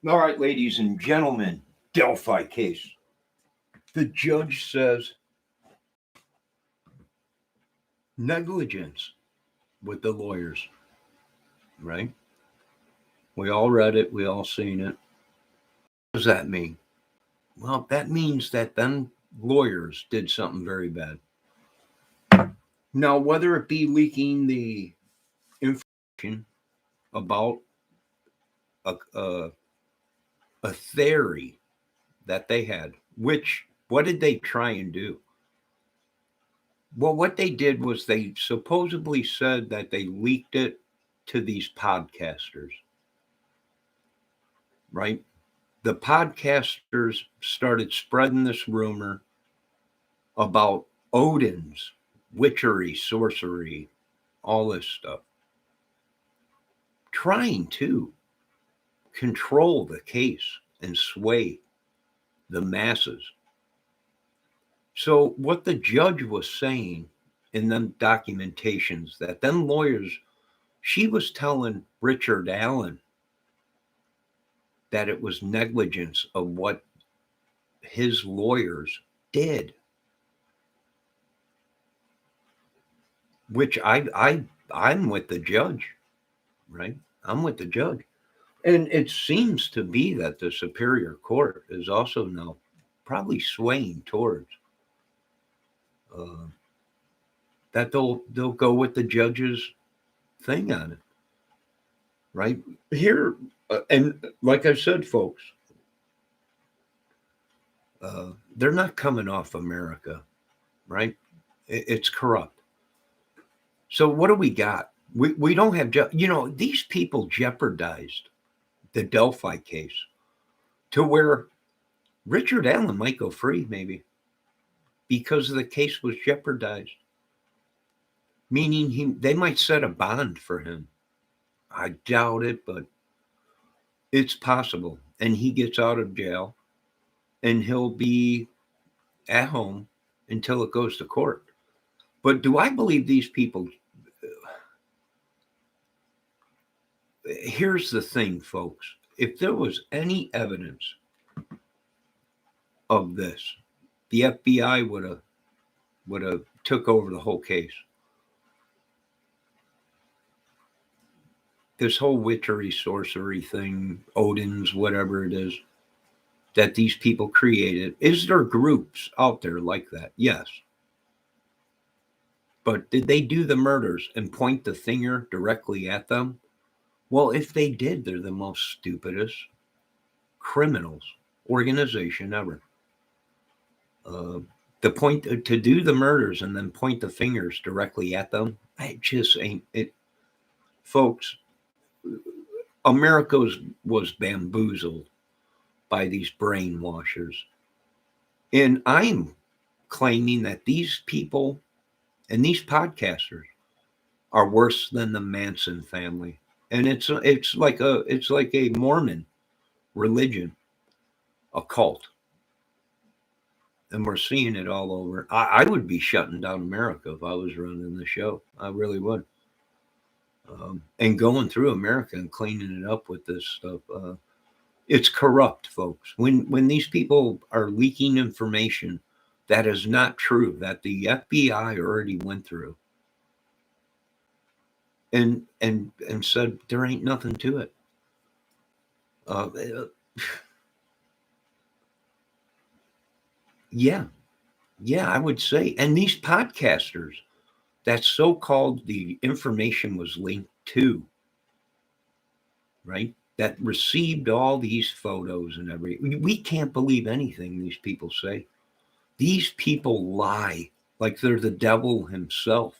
All right, ladies and gentlemen, Delphi case. The judge says negligence with the lawyers, right? We all read it, we all seen it. What does that mean? Well, that means that then lawyers did something very bad. Now, whether it be leaking the information about a, a theory that they had, which, what did they try and do? Well, what they did was they supposedly said that they leaked it to these podcasters, right? The podcasters started spreading this rumor about Odin's witchery, sorcery, all this stuff, trying to control the case and sway the masses. So, what the judge was saying in them documentations that them lawyers, she was telling Richard Allen that it was negligence of what his lawyers did, which I'm with the judge, right? I'm with the judge. And it seems to be that the Superior Court is also now probably swaying towards uh, that they'll go with the judge's thing on it, right? Here, and like I said, folks, they're not coming off America, right? It's corrupt. So what do we got? We don't have, these people jeopardized the Delphi case to where Richard Allen might go free, maybe, because the case was jeopardized. Meaning they might set a bond for him. I doubt it, but it's possible. And he gets out of jail and he'll be at home until it goes to court. But do I believe these people? Here's the thing, folks. If there was any evidence of this, the FBI would have took over the whole case. This whole witchery, sorcery thing, Odin's, whatever it is, that these people created. Is there groups out there like that? Yes. But did they do the murders and point the finger directly at them? Well, if they did, they're the most stupidest criminals organization ever. The point to do the murders and then point the fingers directly at them, it just ain't it, folks. America was bamboozled by these brainwashers, and I'm claiming that these people and these podcasters are worse than the Manson family, and it's like a Mormon religion, a cult. And we're seeing it all over. I would be shutting down America if I was running the show. I really would. And going through America and cleaning it up with this stuff. It's corrupt, folks. When these people are leaking information that is not true, that the FBI already went through, and said there ain't nothing to it. Uh, yeah, yeah, I would say. And these podcasters that so-called the information was linked to, right? That received all these photos and everything. We can't believe anything these people say. These people lie like they're the devil himself.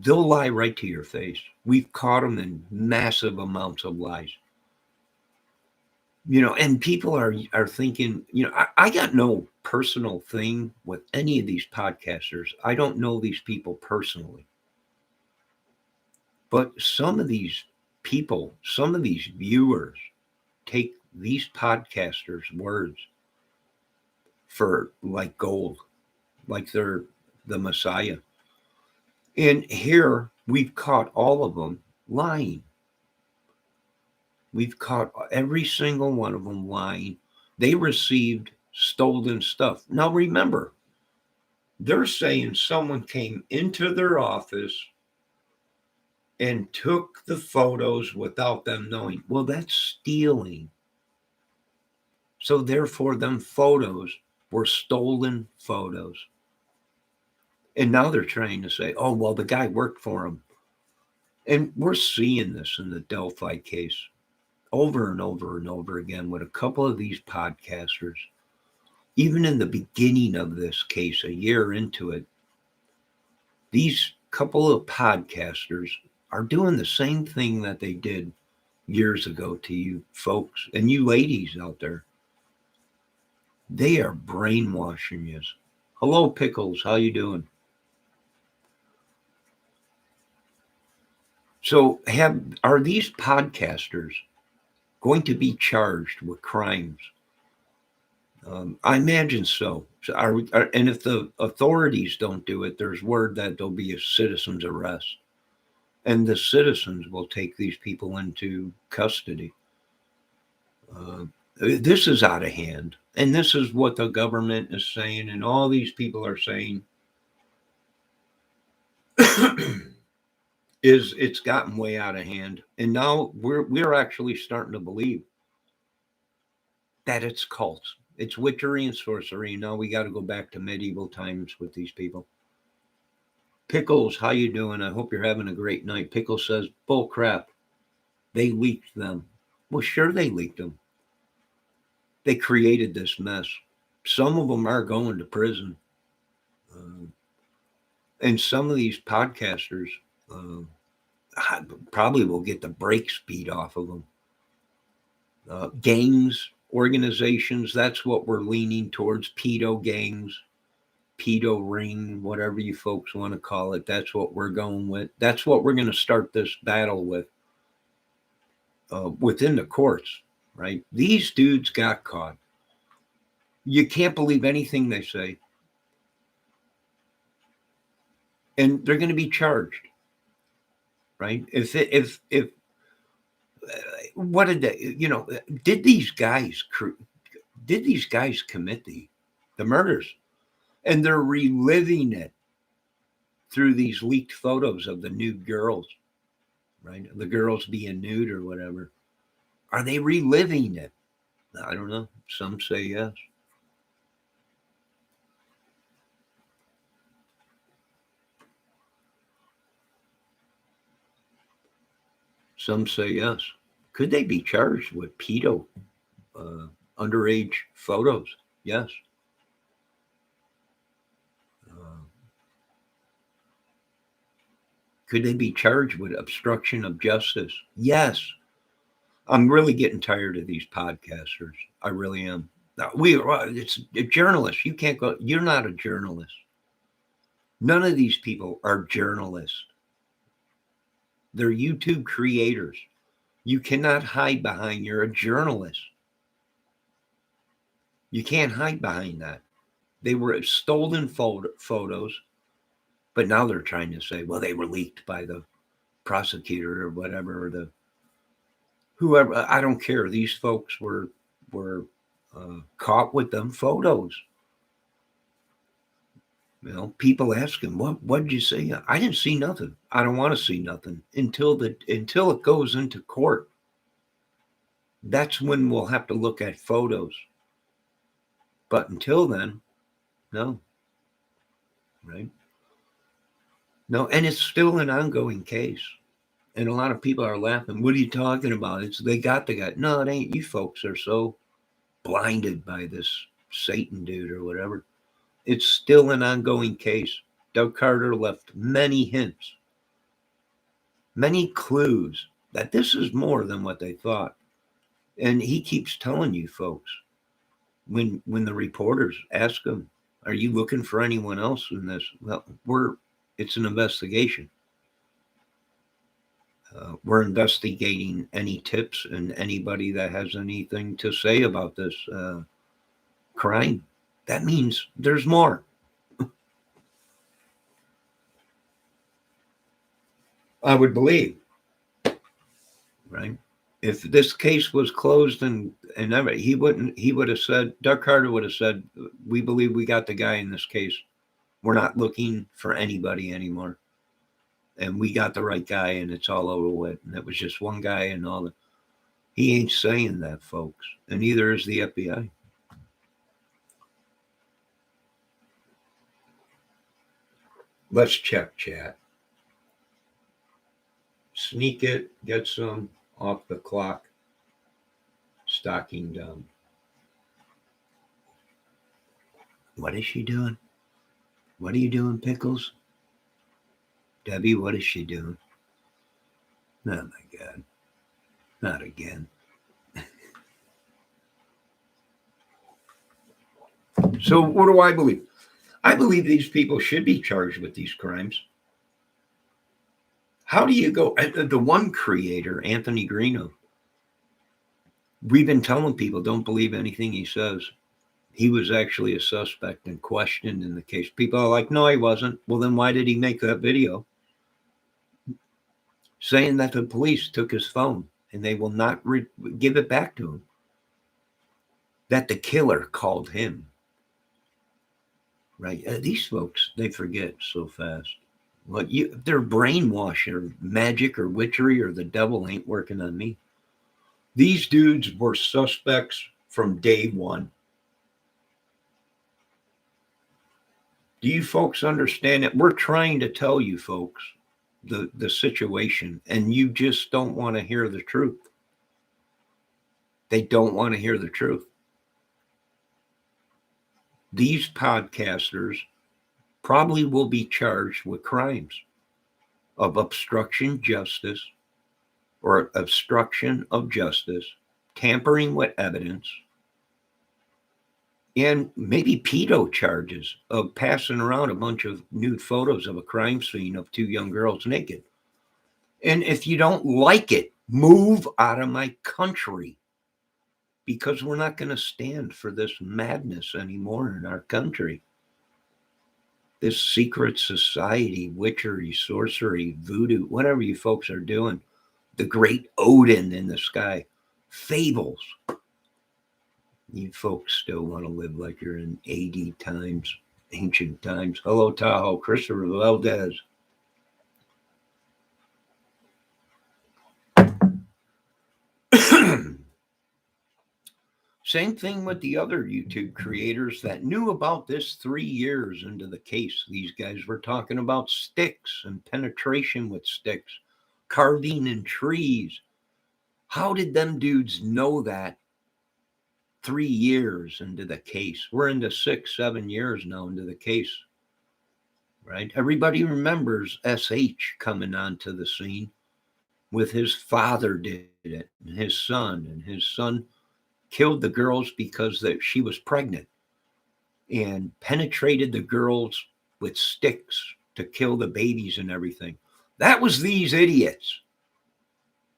They'll lie right to your face. We've caught them in massive amounts of lies. And people are thinking, I got no personal thing with any of these podcasters. I don't know these people personally. But some of these people, some of these viewers take these podcasters' words for like gold, like they're the Messiah. And here we've caught all of them lying. We've caught every single one of them lying. They received stolen stuff. Now remember, they're saying someone came into their office and took the photos without them knowing. Well, that's stealing. So therefore, them photos were stolen photos. And now they're trying to say, oh, well, the guy worked for him. And we're seeing this in the Delphi case over and over and over again with a couple of these podcasters. Even in the beginning of this case, a year into it, these couple of podcasters are doing the same thing that they did years ago to you folks and you ladies out there. They are brainwashing you. Hello, Pickles. How you doing? So are these podcasters going to be charged with crimes? I imagine so. And if the authorities don't do it, there's word that there'll be a citizen's arrest. And the citizens will take these people into custody. This is out of hand. And this is what the government is saying, and all these people are saying, is it's gotten way out of hand. And now we're actually starting to believe that it's cults. It's witchery and sorcery. Now we got to go back to medieval times with these people. Pickles, how you doing? I hope you're having a great night. Pickles says, bull crap. They leaked them. Well, sure they leaked them. They created this mess. Some of them are going to prison. And some of these podcasters probably will get the brakes beat off of them. Gangs, organizations, that's what we're leaning towards. Pedo gangs, pedo ring, whatever you folks want to call it. That's what we're going with. That's what we're going to start this battle with within the courts, right? These dudes got caught. You can't believe anything they say. And they're going to be charged, right? If what did they, did these guys commit the murders? And they're reliving it through these leaked photos of the nude girls, right? The girls being nude or whatever. Are they reliving it? I don't know. Some say yes. Some say yes. Could they be charged with pedo underage photos? Yes. Could they be charged with obstruction of justice? Yes. I'm really getting tired of these podcasters. I really am. It's a journalist. You can't go. You're not a journalist. None of these people are journalists. They're YouTube creators. You cannot hide behind you're a journalist. You can't hide behind that. They were stolen photos, but now they're trying to say, well, they were leaked by the prosecutor or whatever, or whoever. I don't care. These folks were caught with them photos. People ask him, what did you see? I didn't see nothing. I don't want to see nothing until it goes into court. That's when we'll have to look at photos. But until then, no. Right? No, and it's still an ongoing case. And a lot of people are laughing. What are you talking about? They got the guy. No, it ain't. You folks are so blinded by this Satan dude or whatever. It's still an ongoing case. Doug Carter left many hints, many clues that this is more than what they thought. And he keeps telling you folks, when the reporters ask him, are you looking for anyone else in this? Well, it's an investigation. We're investigating any tips and anybody that has anything to say about this crime. That means there's more. I would believe, right? If this case was closed and he would have said, Doug Carter would have said, we believe we got the guy in this case. We're not looking for anybody anymore. And we got the right guy and it's all over with. And it was just one guy and all that. He ain't saying that, folks. And neither is the FBI. Let's check chat. Sneak it, get some off the clock. Stocking down. What is she doing? What are you doing, Pickles? Debbie, what is she doing? Oh my God. Not again. So what do I believe? I believe these people should be charged with these crimes. How do you go? The one creator, Anthony Greeno, we've been telling people don't believe anything he says. He was actually a suspect and questioned in the case. People are like, no, he wasn't. Well, then why did he make that video saying that the police took his phone and they will not give it back to him? That the killer called him. Right? These folks, they forget so fast. Well, they're brainwashed or magic or witchery or the devil ain't working on me. These dudes were suspects from day one. Do you folks understand it? We're trying to tell you folks the situation, and you just don't want to hear the truth. They don't want to hear the truth. These podcasters probably will be charged with crimes of obstruction justice or obstruction of justice, tampering with evidence, and maybe pedo charges of passing around a bunch of nude photos of a crime scene of two young girls naked. And if you don't like it, move out of my country, because we're not going to stand for this madness anymore in our country. This secret society, witchery, sorcery, voodoo, whatever you folks are doing, the great Odin in the sky, fables. You folks still want to live like you're in AD times, ancient times. Hello, Tahoe, Christopher Valdez. Same thing with the other YouTube creators that knew about this 3 years into the case. These guys were talking about sticks and penetration with sticks, carving in trees. How did them dudes know that 3 years into the case? We're into 6, 7 years now into the case, right? Everybody remembers SH coming onto the scene with his father did it, and his son killed the girls because she was pregnant and penetrated the girls with sticks to kill the babies and everything. That was these idiots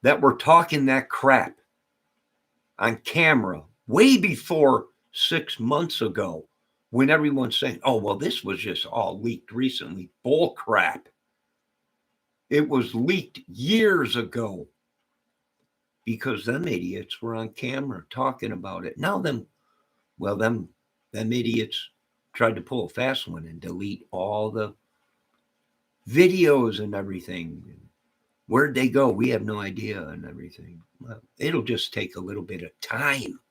that were talking that crap on camera way before 6 months ago, when everyone's saying, oh, well, this was just all leaked recently. Bull crap. It was leaked years ago, because them idiots were on camera talking about it. Now them idiots tried to pull a fast one and delete all the videos and everything. Where'd they go? We have no idea and everything. Well, it'll just take a little bit of time,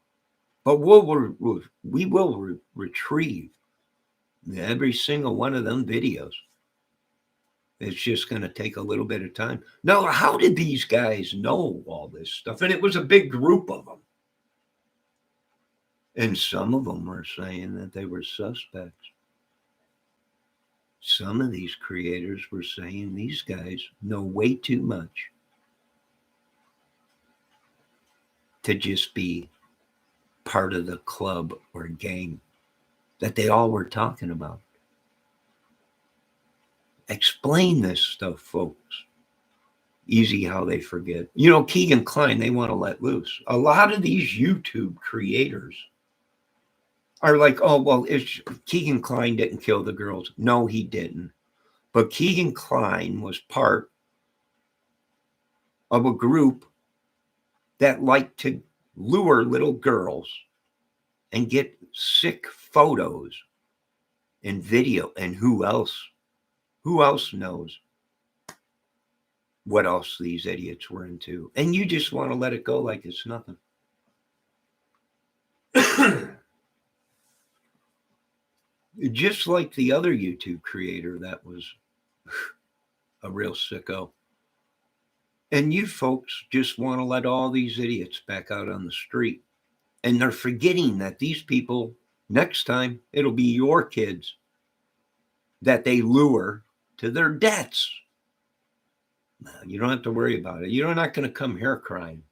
but we will retrieve every single one of them videos. It's just going to take a little bit of time. Now, how did these guys know all this stuff? And it was a big group of them. And some of them were saying that they were suspects. Some of these creators were saying these guys know way too much to just be part of the club or gang that they all were talking about. Explain this stuff, folks. Easy how they forget. You know, Keegan Kline, they want to let loose. A lot of these YouTube creators are like, oh, well, Keegan Kline didn't kill the girls. No, he didn't. But Keegan Kline was part of a group that like to lure little girls and get sick photos and video. And who else knows what else these idiots were into? And you just want to let it go like it's nothing. Just like the other YouTube creator that was a real sicko. And you folks just want to let all these idiots back out on the street. And they're forgetting that these people, next time, it'll be your kids that they lure to their deaths. You don't have to worry about it. You're not going to come here crying.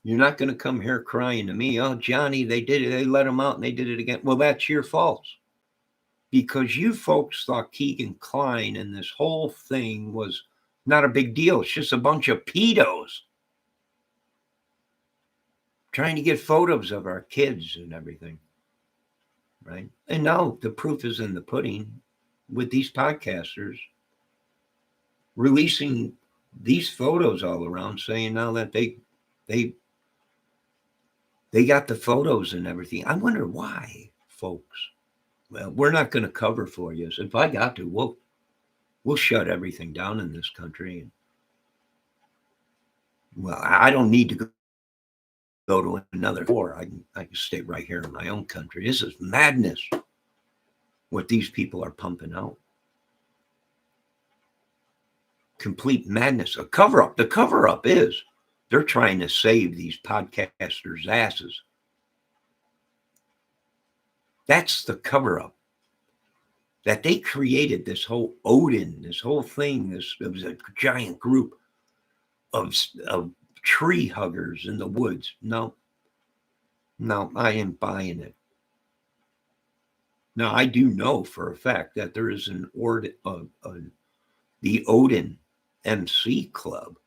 You're not going to come here crying to me, oh, Johnny, they did it. They let him out and they did it again. Well, that's your fault. Because you folks thought Keegan Kline and this whole thing was not a big deal. It's just a bunch of pedos trying to get photos of our kids and everything. Right? And now the proof is in the pudding with these podcasters releasing these photos all around, saying now that they got the photos and everything. I wonder why, folks. Well, we're not going to cover for you. So if I got to, we'll shut everything down in this country. And, well, I don't need to go to another war. I can stay right here in my own country. This is madness, what these people are pumping out. Complete madness. A cover-up. The cover-up is they're trying to save these podcasters' asses. That's the cover-up. That they created this whole Odin, this whole thing. It was a giant group of tree huggers in the woods. No, I ain't buying it. Now, I do know for a fact that there is the Odin MC Club.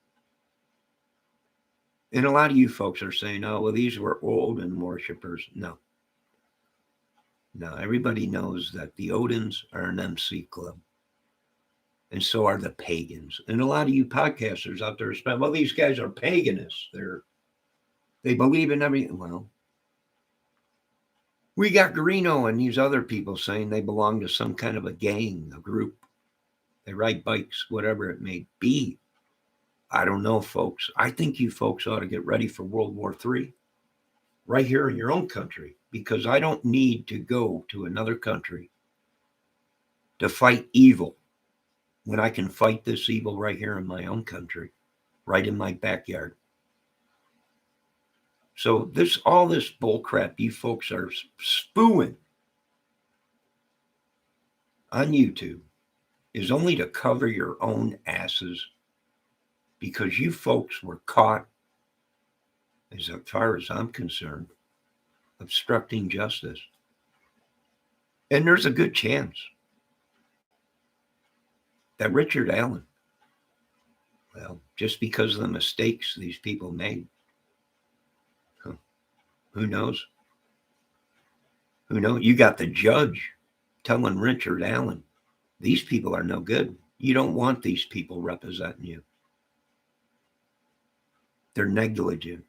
And a lot of you folks are saying, oh, well, these were Odin worshippers. No, everybody knows that the Odins are an MC club. And so are the pagans. And a lot of you podcasters out there are well, these guys are paganists. They believe in everything. Well, we got Garino and these other people saying they belong to some kind of a gang, a group. They ride bikes, whatever it may be. I don't know, folks. I think you folks ought to get ready for World War III right here in your own country, because I don't need to go to another country to fight evil when I can fight this evil right here in my own country, right in my backyard. So all this bullcrap you folks are spewing on YouTube is only to cover your own asses, because you folks were caught, as far as I'm concerned, obstructing justice. And there's a good chance that Richard Allen, well, just because of the mistakes these people made, who knows? You got the judge telling Richard Allen, these people are no good. You don't want these people representing you. They're negligent.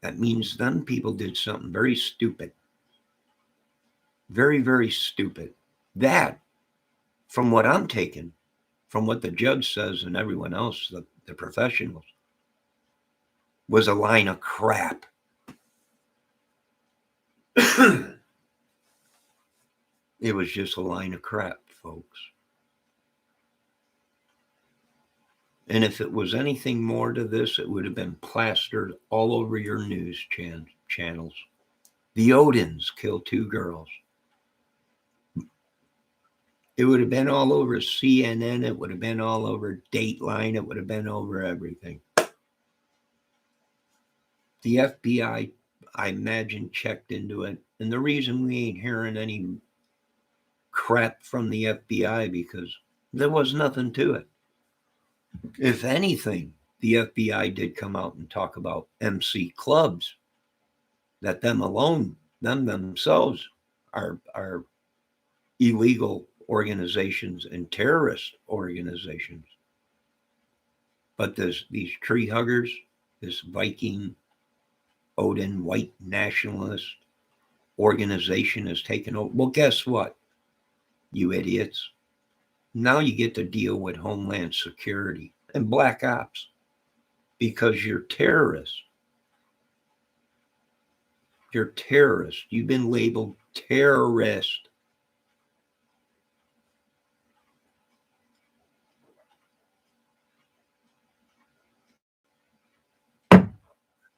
That means them people did something very stupid. Very, very stupid. That, from what I'm taking, from what the judge says and everyone else, the professionals, was a line of crap. It was just a line of crap, folks. And if it was anything more to this, it would have been plastered all over your news channels. The Odins killed 2 girls. It would have been all over CNN. It would have been all over Dateline. It would have been over everything. The FBI, I imagine, checked into it. And the reason we ain't hearing any crap from the FBI, because there was nothing to it. If anything, the FBI did come out and talk about MC clubs, that them themselves are illegal organizations and terrorist organizations. But these tree huggers, this Viking, Odin, white nationalist organization has taken over. Well, guess what, you idiots? Now you get to deal with Homeland Security and Black Ops because you're terrorists. You're terrorists. You've been labeled terrorist.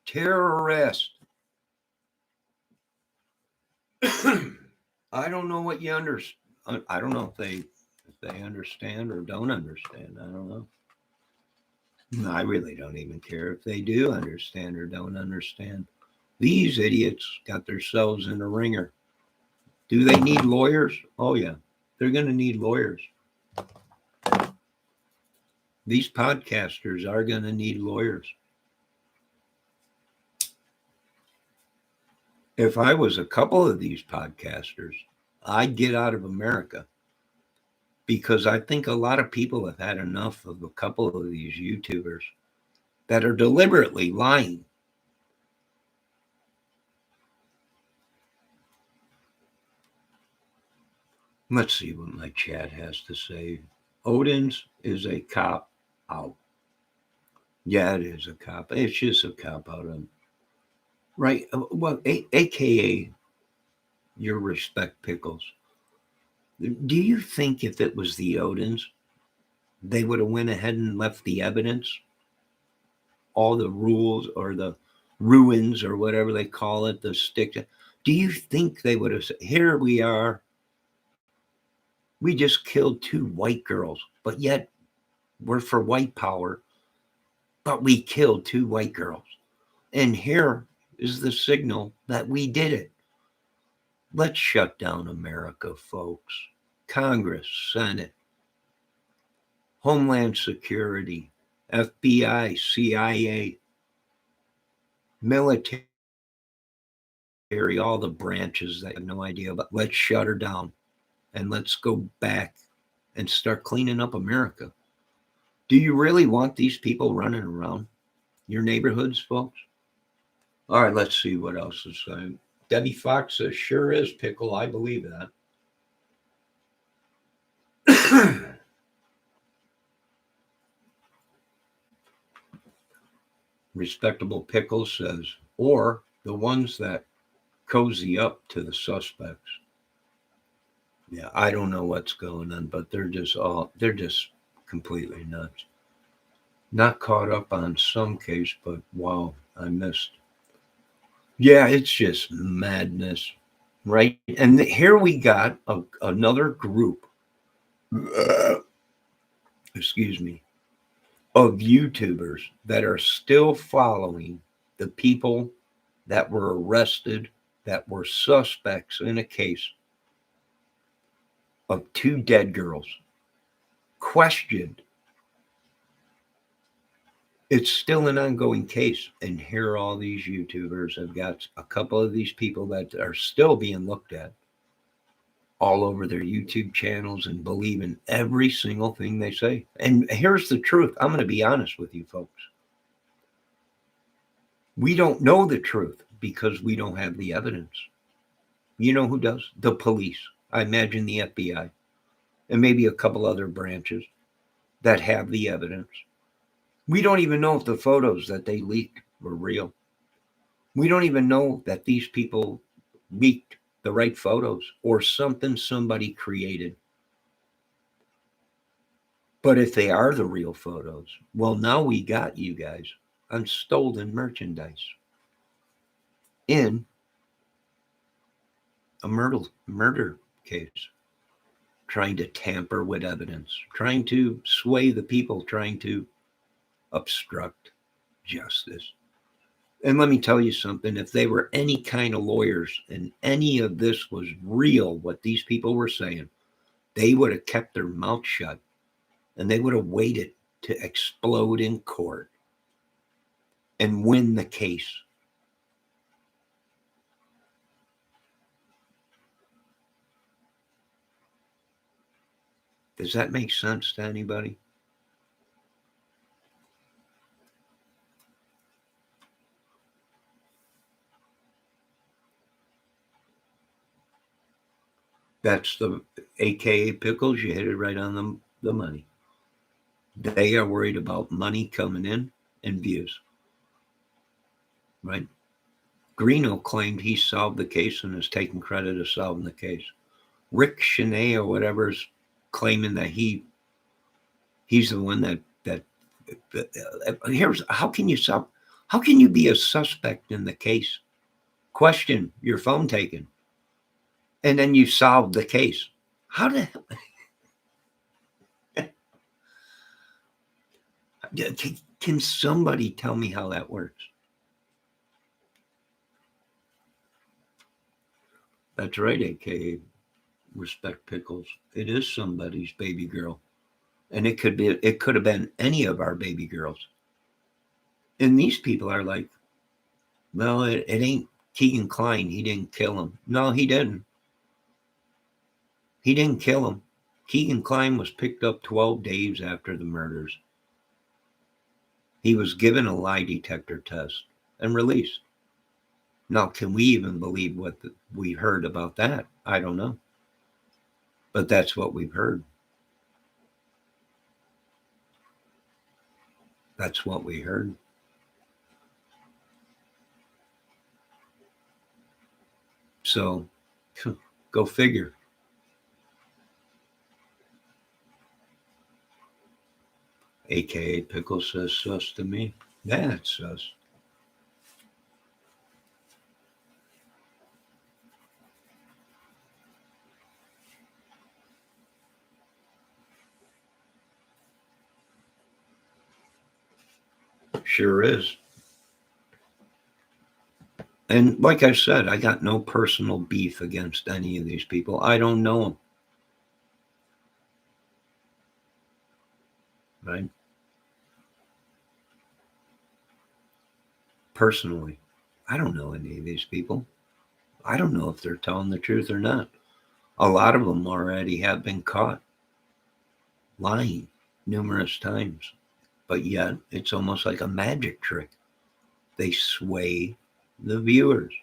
Terrorist. I don't know what you understand. I don't know if they understand or don't understand. I don't know. No, I really don't even care if they do understand or don't understand. These idiots got themselves in a ringer. Do they need lawyers? Oh yeah, they're going to need lawyers. These podcasters are going to need lawyers. If I was a couple of these podcasters, I'd get out of America because I think a lot of people have had enough of a couple of these YouTubers that are deliberately lying. Let's see what my chat has to say. Odin's is a cop out. Yeah, it is a cop. It's just a cop out. Right. Well, AKA your respect, Pickles. Do you think if it was the Odins, they would have went ahead and left the evidence, all the rules or the ruins or whatever they call it, the stick? Do you think they would have said, here we are, we just killed 2 white girls, but yet we're for white power, but we killed 2 white girls. And here is the signal that we did it. Let's shut down America, folks. Congress, Senate, Homeland Security, FBI, CIA, military, all the branches that have no idea about. Let's shut her down and let's go back and start cleaning up America. Do you really want these people running around your neighborhoods, folks? All right, let's see what else is saying. Debbie Fox says, sure is, Pickle. I believe that. Respectable Pickle says, or the ones that cozy up to the suspects. Yeah, I don't know what's going on, but they're just completely nuts. Not caught up on some case, but wow, I missed. Yeah, it's just madness, right? And here we got another group, excuse me, of YouTubers that are still following the people that were arrested, that were suspects in a case of 2 dead girls, questioned. It's still an ongoing case. And here all these YouTubers have got a couple of these people that are still being looked at all over their YouTube channels and believe in every single thing they say. And here's the truth. I'm going to be honest with you, folks. We don't know the truth because we don't have the evidence. You know who does? The police. I imagine the FBI and maybe a couple other branches that have the evidence. We don't even know if the photos that they leaked were real. We don't even know that these people leaked the right photos or something somebody created. But if they are the real photos, well, now we got you guys on stolen merchandise in a murder case, trying to tamper with evidence, trying to sway the people, trying to obstruct justice. And let me tell you something, if they were any kind of lawyers and any of this was real, what these people were saying, they would have kept their mouth shut and they would have waited to explode in court and win the case. Does that make sense to anybody? That's the AKA Pickles. You hit it right on the money. They are worried about money coming in and views, right? Greeno claimed he solved the case and is taking credit of solving the case. Rick Shanae or whatever is claiming that he's the one that here's how can you solve, how can you be a suspect in the case, question your phone taken, and then you solve the case? How the hell? Can somebody tell me how that works? That's right, aka Respect Pickles. It is somebody's baby girl. And it could have been any of our baby girls. And these people are like, well, it ain't Keegan Klein. He didn't kill him. No, he didn't. He didn't kill him. Keegan Klein was picked up 12 days after the murders. He was given a lie detector test and released. Now, can we even believe what we heard about that? I don't know. But that's what we've heard. That's what we heard. So, go figure. AKA Pickle says sus to me. That's sus. Sure is. And like I said, I got no personal beef against any of these people. I don't know them. Right? Personally, I don't know any of these people. I don't know if they're telling the truth or not. A lot of them already have been caught lying numerous times. But yet, it's almost like a magic trick. They sway the viewers.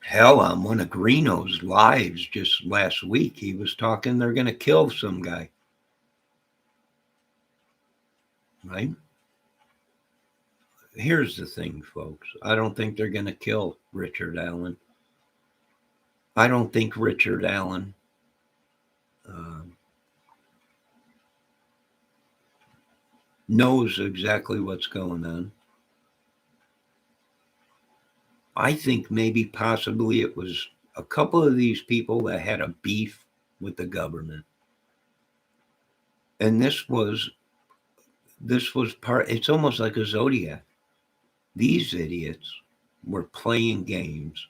Hell, on one of Greeno's lives just last week, he was talking they're going to kill some guy. Right? Here's the thing, folks. I don't think they're going to kill Richard Allen. I don't think Richard Allen knows exactly what's going on. I think maybe possibly it was a couple of these people that had a beef with the government. And this was part, it's almost like a Zodiac. These idiots were playing games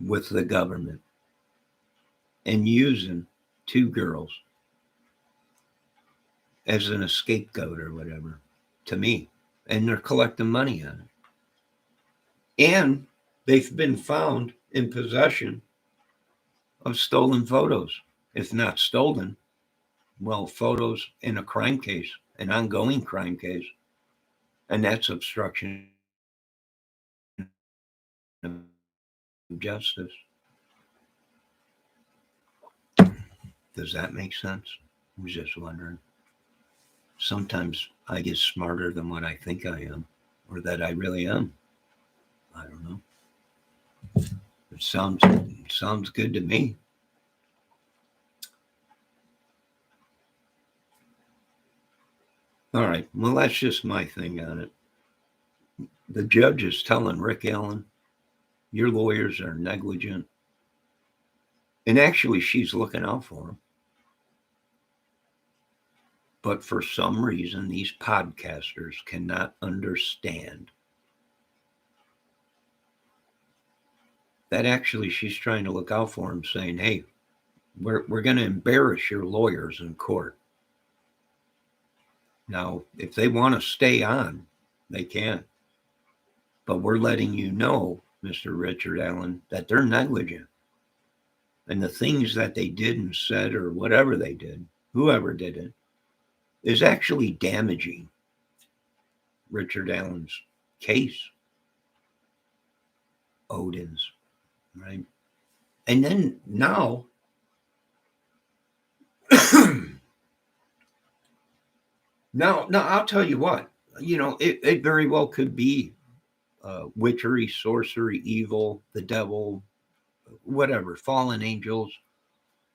with the government and using two girls as an scapegoat or whatever, to me. And they're collecting money on it. And they've been found in possession of stolen photos. If not stolen, well, photos in a crime case, an ongoing crime case. And that's obstruction of justice. Does that make sense? I was just wondering. Sometimes I get smarter than what I think I am, or that I really am. I don't know. It sounds good to me. All right. Well, that's just my thing on it. The judge is telling Rick Allen, your lawyers are negligent. And actually, she's looking out for him. But for some reason, these podcasters cannot understand that actually she's trying to look out for him, saying, hey, we're going to embarrass your lawyers in court. Now, if they want to stay on, they can. But we're letting you know, Mr. Richard Allen, that they're negligent. And the things that they did and said, or whatever they did, whoever did it, is actually damaging Richard Allen's case. Odins, right? And then now, now I'll tell you what, it very well could be witchery, sorcery, evil, the devil, whatever, fallen angels,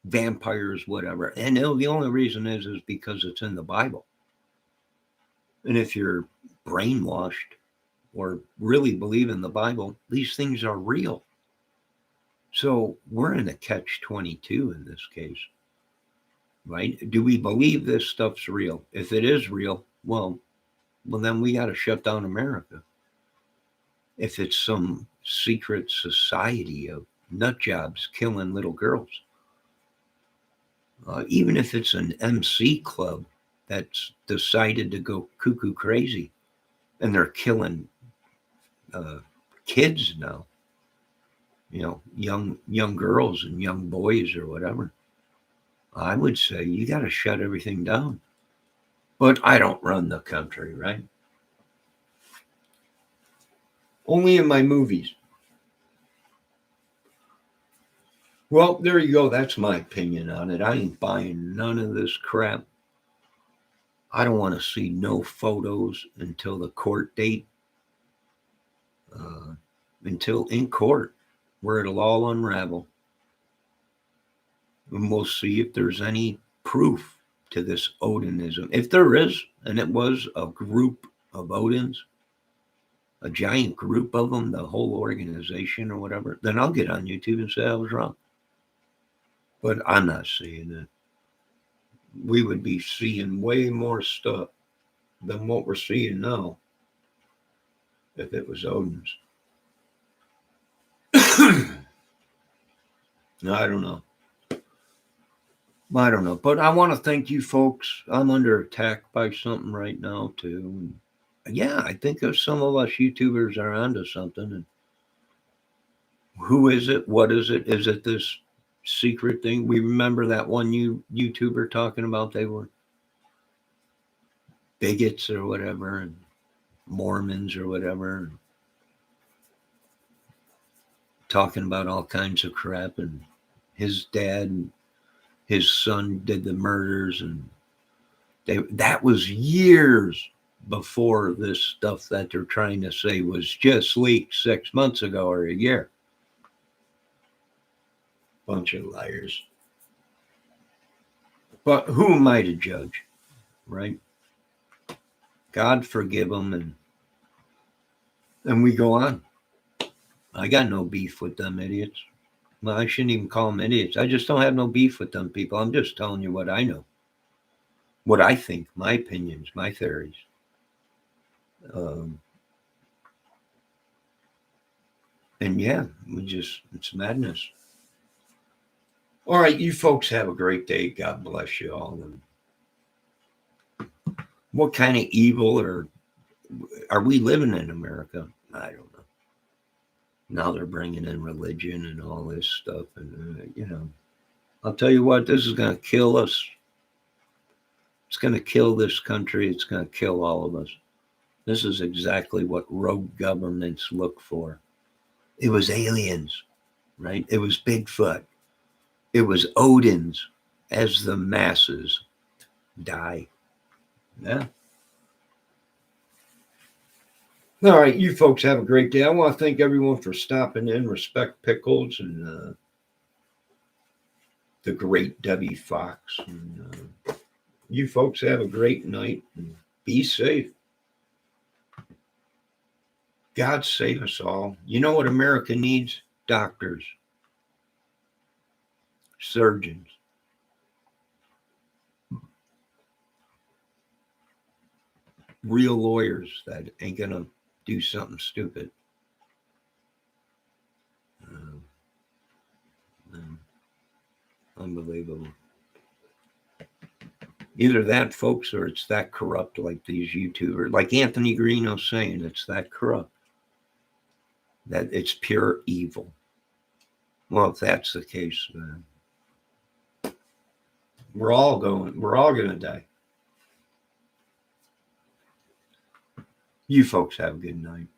vampires, whatever. And the only reason is because it's in the Bible. And if you're brainwashed or really believe in the Bible, these things are real. So we're in a catch-22 in this case, right? Do we believe this stuff's real? If it is real, well, then we got to shut down America. If it's some secret society of nut jobs killing little girls, even if it's an MC club that's decided to go cuckoo crazy and they're killing kids now, young girls and young boys or whatever, I would say you got to shut everything down. But I don't run the country, right? Only in my movies. Well, there you go. That's my opinion on it. I ain't buying none of this crap. I don't want to see no photos until the court date, until in court, where it'll all unravel. And we'll see if there's any proof to this Odinism. If there is, and it was a group of Odins, a giant group of them, the whole organization or whatever, then I'll get on YouTube and say I was wrong. But I'm not seeing it. We would be seeing way more stuff than what we're seeing now if it was Odin's. No, I don't know. But I want to thank you folks. I'm under attack by something right now, too. And yeah, I think some of us YouTubers are onto something. And who is it? What is it? Is it this secret thing? We remember that one YouTuber talking about they were bigots or whatever, and Mormons or whatever, and talking about all kinds of crap. And his dad and his son did the murders, and that was years before this stuff that they're trying to say was just leaked 6 months ago or a year. Bunch of liars. But who am I to judge, right? God forgive them, and we go on. I got no beef with them idiots. Well, I shouldn't even call them idiots. I just don't have no beef with them people. I'm just telling you what I know, what I think, my opinions, my theories. And yeah, it's madness. All right, you folks have a great day. God bless you all. And what kind of evil are we living in America? I don't know. Now they're bringing in religion and all this stuff. And, I'll tell you what, this is going to kill us. It's going to kill this country. It's going to kill all of us. This is exactly what rogue governments look for. It was aliens, right? It was Bigfoot. It was Odins as the masses die. Yeah. All right, you folks have a great day. I want to thank everyone for stopping in. Respect Pickles and the great Debbie Fox. And you folks have a great night and be safe. God save us all. You know what America needs? Doctors, surgeons, real lawyers that ain't going to do something stupid. Unbelievable. Either that, folks, or it's that corrupt like these YouTubers. Like Anthony Greeno's saying, it's that corrupt. That it's pure evil. Well, if that's the case, we're all going to die. You folks have a good night.